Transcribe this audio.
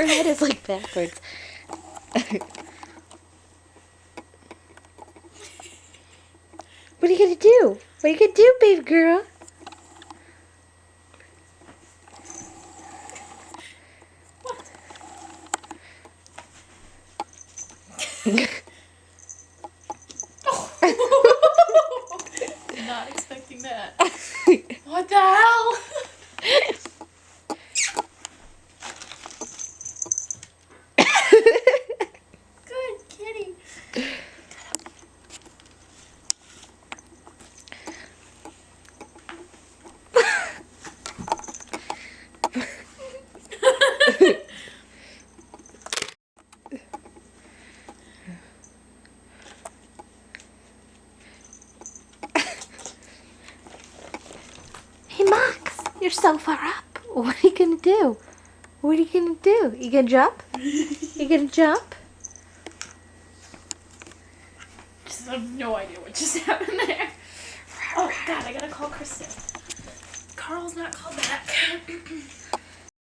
Her head is like backwards. What are you gonna do? What are you gonna do, baby girl? Not expecting that. What the hell? Good kitty. Hey, Max, you're so far up. What are you gonna do? What are you gonna do? You gonna jump? You gonna jump? Just have no idea what just happened there. Oh God, I gotta call Kristen. Carl's not called back.